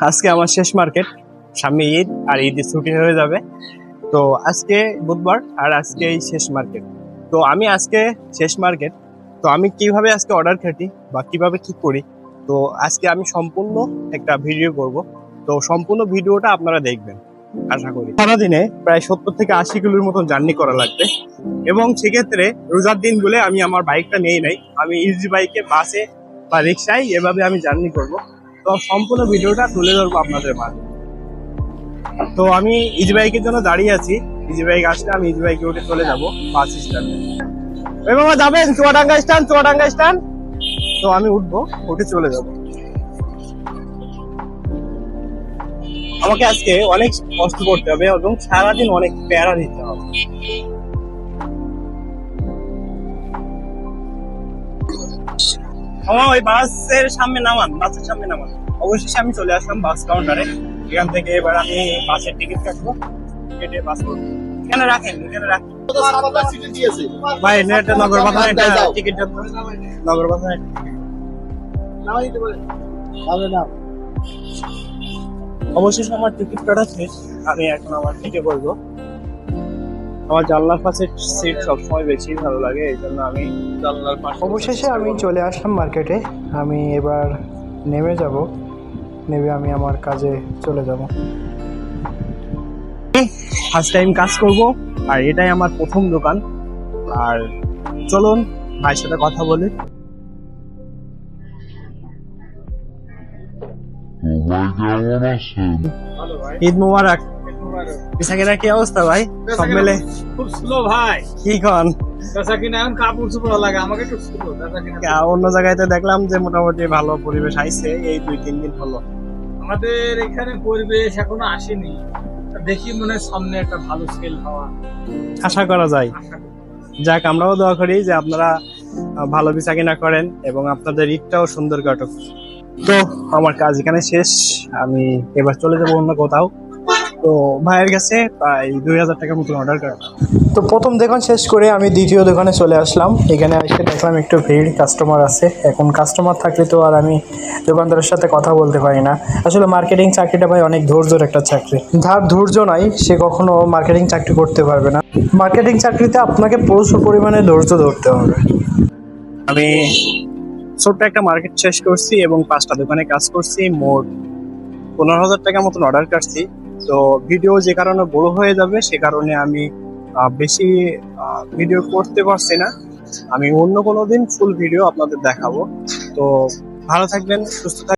আজকে আমার শেষ মার্কেট, সামনে ঈদ আর ঈদের ছুটি হয়ে যাবে। তো আজকে বুধবার আর আজকে এই শেষ মার্কেট। তো আমি আজকে শেষ মার্কেট, তো আমি কিভাবে আজকে অর্ডার কাটি বা কিভাবে কি করি, তো আজকে আমি সম্পূর্ণ একটা ভিডিও করব। তো সম্পূর্ণ ভিডিওটা আপনারা দেখবেন আশা করি। সারাদিনে প্রায় 70 থেকে 80 কিলোর মতন জার্নি করা লাগবে, এবং সেক্ষেত্রে রোজার দিনগুলো আমি আমার বাইকটা নিয়ে নেই, আমি ইজি বাইকে, বাসে বা রিক্সায় এভাবে আমি জার্নি করব। তো সম্পূর্ণ ভিডিওটা তুলে ধরবো আপনাদের মাঝে। তো আমি ইজি বাইকের জন্য দাঁড়িয়ে আছি, ইজি বাইক আসলে আমি ইজি বাইকে উঠে চলে যাবো বাস স্ট্যান্ডে। ওই বাবা যাবেন চুয়াডাঙ্গা স্ট্যান্ড, চুয়াডাঙ্গা স্ট্যান্ড। তো আমি উঠবো, উঠে চলে যাব। আমাকে আজকে অনেক কষ্ট করতে হবে এবং সারাদিন অনেক প্যারা দিতে হবে। ওই বাসের সামনে নামান, বাসের সামনে নামান। অবশেষে আমি চলে আসলাম বাস কাউন্টারে। এখান থেকে এবার আমি বাসের টিকিট কাটবো, কেটে বাস করবো। এখানে রাখেন, এখানে রাখেন ভাই। নেটে নগর বাজার একটা টিকিট, নগর বাজার অবশেষে আমার টিকিট কাটা শেষ। আমি এখন আমার সিটে বসবো। আমার জানলার পাশে সিট সবসময় বেশি ভালো লাগে, এই জন্য আমি জানলার পাশে। অবশেষে আমি চলে আসলাম মার্কেটে। আমি এবার নেমে যাব, নেমে আমি আমার কাজে চলে যাব। ফার্স্ট টাইম কাজ করব, আর এটাই আমার প্রথম দোকান। আর চলুন ভাইয়ের সাথে কথা বলি। ঈদ মুবারক। পিছাকিনা কি অবস্থা ভাই? সব মিলে খুব স্লো ভাই। কি কন? পেশা কিনা এখন কাপড় চোপড় লাগে, আমাকে একটু স্লো পেশা কিনা। অন্য জায়গায় তো দেখলাম যে মোটামুটি ভালো পরিবেশ আইছে, এই 2-3 দিন হলো। আমাদের এখানে পরিবেশ এখনো আসেনি, দেখি মনে হয় সামনে একটা ভালো সেল হওয়া আশা করা যায়। যাক, আমরাও দোয়া করি যে আপনারা ভালো বেচা কিনা করেন এবং আপনাদের ঈদটাও সুন্দর কাটুক। তো আমার কাজ এখানে শেষ, আমি এবার চলে যাবো অন্য কোথাও। তো ভাইয়ের কাছে প্রায় 2000 টাকার মতন অর্ডার করা। তো প্রথম দোকান শেষ করে আমি দ্বিতীয় দোকানে চলে আসলাম। এখানে এসে দেখলাম একটু ভিড়, কাস্টমার আছে। এখন কাস্টমার থাকলে তো আর আমি দোকানদারের সাথে কথা বলতে পারি না। আসলে মার্কেটিং চাকরিটা ভাই অনেক ধৈর্যের একটা চাকরি। যার ধৈর্য নাই সে কখনো মার্কেটিং চাকরি করতে পারবে না। মার্কেটিং চাকরিতে আপনাকে প্রচুর পরিমাণে ধৈর্য ধরতে হবে। আমি ছোট্ট একটা মার্কেট শেষ করছি এবং 5টা দোকানে কাজ করছি, মোট 15,000 টাকার মতন অর্ডার কাটছি। তো ভিডিও যে কারণে বড় হয়ে যাবে, সে কারণে আমি বেশি ভিডিও করতে পারছি না। আমি অন্য কোনো দিন ফুল ভিডিও আপনাদের দেখাবো। তো ভালো থাকবেন, সুস্থ থাকবেন।